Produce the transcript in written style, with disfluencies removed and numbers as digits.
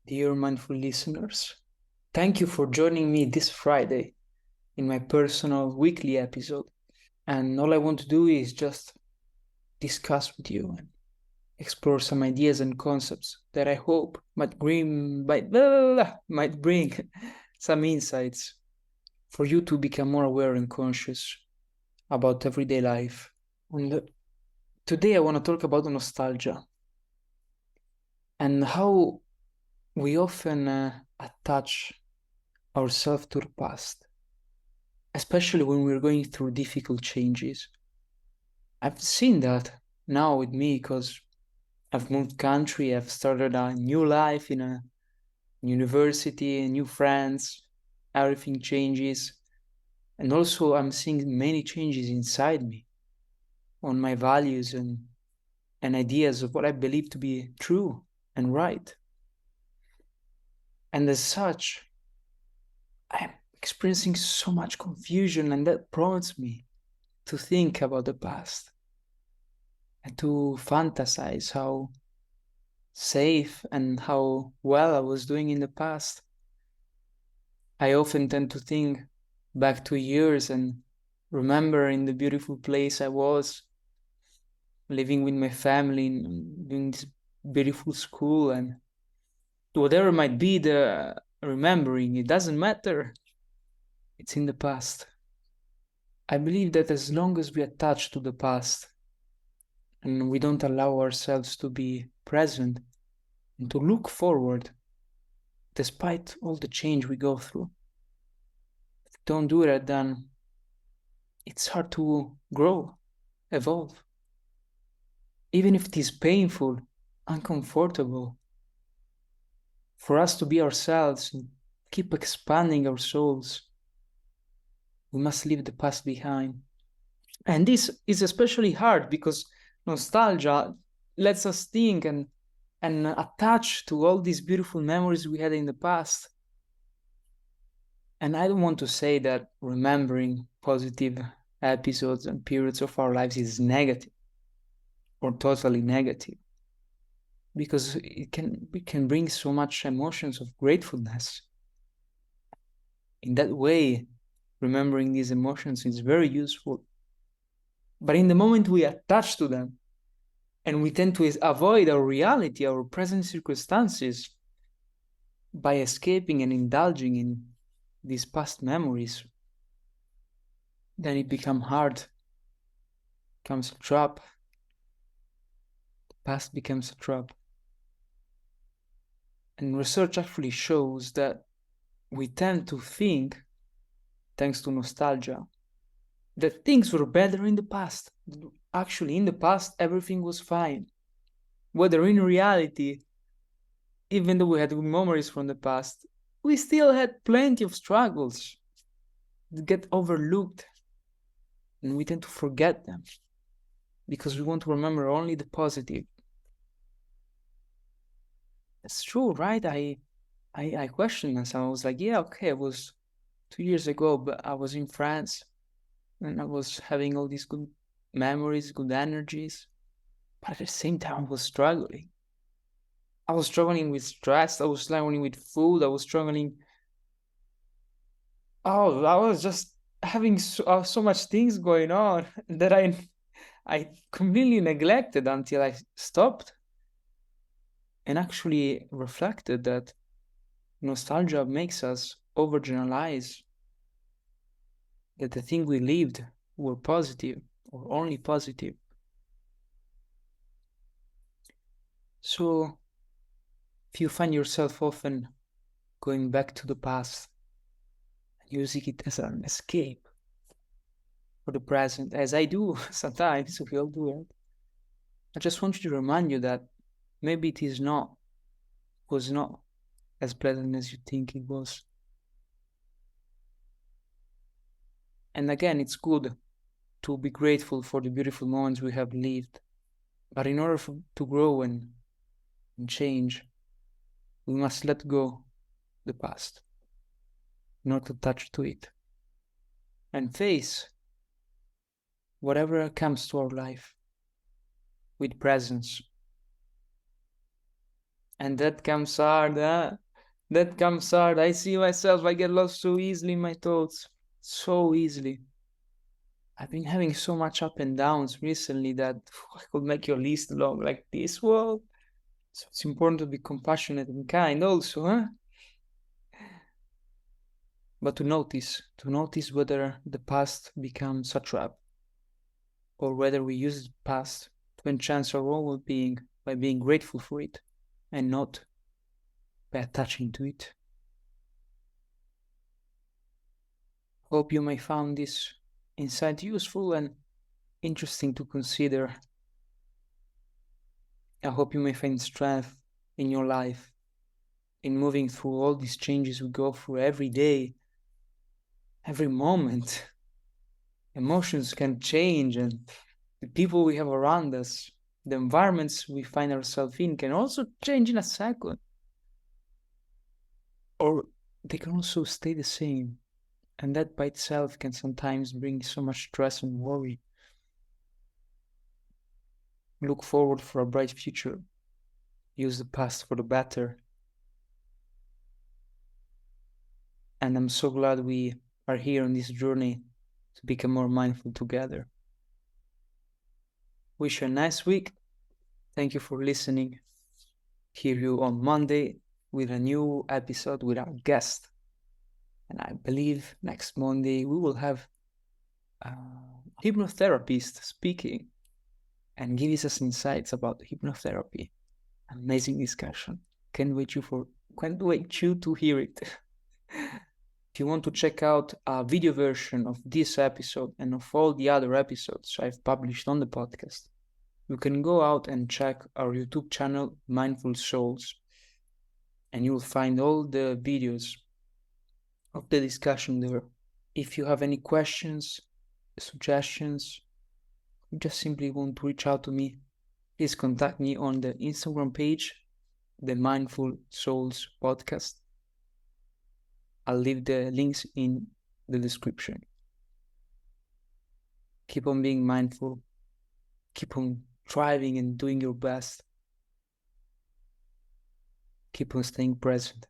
Dear mindful listeners, thank you for joining me this Friday in my personal weekly episode. And all I want to do is just discuss with you and explore some ideas and concepts that I hope might bring some insights for you to become more aware and conscious about everyday life. And today I want to talk about nostalgia and how we often attach ourselves to the past, especially when we're going through difficult changes. I've seen that now with me because I've moved country, I've started a new life in a university, new friends, everything changes. And also I'm seeing many changes inside me on my values and ideas of what I believe to be true and right. And as such, I'm experiencing so much confusion, and that prompts me to think about the past and to fantasize how safe and how well I was doing in the past. I often tend to think back 2 years and remembering the beautiful place I was living with my family and doing this beautiful school, and whatever might be the remembering, it doesn't matter. It's in the past. I believe that as long as we attach to the past and we don't allow ourselves to be present and to look forward, despite all the change we go through, if we don't do that, then it's hard to grow, evolve. Even if it is painful, uncomfortable, for us to be ourselves and keep expanding our souls, we must leave the past behind. And this is especially hard because nostalgia lets us think and attach to all these beautiful memories we had in the past. And I don't want to say that remembering positive episodes and periods of our lives is negative or totally negative, because it can bring so much emotions of gratefulness. In that way, remembering these emotions is very useful. But in the moment we attach to them and we tend to avoid our reality, our present circumstances, by escaping and indulging in these past memories, then it becomes hard, becomes a trap. The past becomes a trap. And research actually shows that we tend to think, thanks to nostalgia, that things were better in the past. Actually, in the past, everything was fine. Whether in reality, even though we had good memories from the past, we still had plenty of struggles that get overlooked, and we tend to forget them because we want to remember only the positive. It's true, right? I questioned myself. I was like, yeah, okay, it was 2 years ago, but I was in France and I was having all these good memories, good energies. But at the same time, I was struggling. I was struggling with stress. I was struggling with food. I was struggling. Oh, I was just having so much things going on that I completely neglected until I stopped and actually reflected that nostalgia makes us overgeneralize that the thing we lived were positive or only positive. So if you find yourself often going back to the past and using it as an escape for the present, as I do sometimes, we all do it, I just want to remind you that maybe was not as pleasant as you think it was. And again, it's good to be grateful for the beautiful moments we have lived. But in order to grow and change, we must let go the past, not attach to it, and face whatever comes to our life with presence. And that comes hard, huh? That comes hard. I see myself, I get lost so easily in my thoughts. So easily. I've been having so much up and downs recently that I could make your list long like this. Well, so it's important to be compassionate and kind also, huh? But to notice whether the past becomes a trap or whether we use the past to enhance our own well-being by being grateful for it and not by attaching to it. Hope you may find this insight useful and interesting to consider. I hope you may find strength in your life in moving through all these changes we go through every day, every moment. Emotions can change, and the people we have around us, the environments we find ourselves in can also change in a second. Or they can also stay the same. And that by itself can sometimes bring so much stress and worry. Look forward for a bright future. Use the past for the better. And I'm so glad we are here on this journey to become more mindful together. Wish you a nice week. Thank you for listening. Hear you on Monday with a new episode with our guest. And I believe next Monday we will have a hypnotherapist speaking and give us insights about hypnotherapy. Amazing discussion. Can't wait you to hear it. If you want to check out a video version of this episode and of all the other episodes I've published on the podcast, you can go out and check our YouTube channel, Mindful Souls, and you'll find all the videos of the discussion there. If you have any questions, suggestions, you just simply want to reach out to me, please contact me on the Instagram page, the Mindful Souls Podcast. I'll leave the links in the description. Keep on being mindful. Keep on thriving and doing your best. Keep on staying present.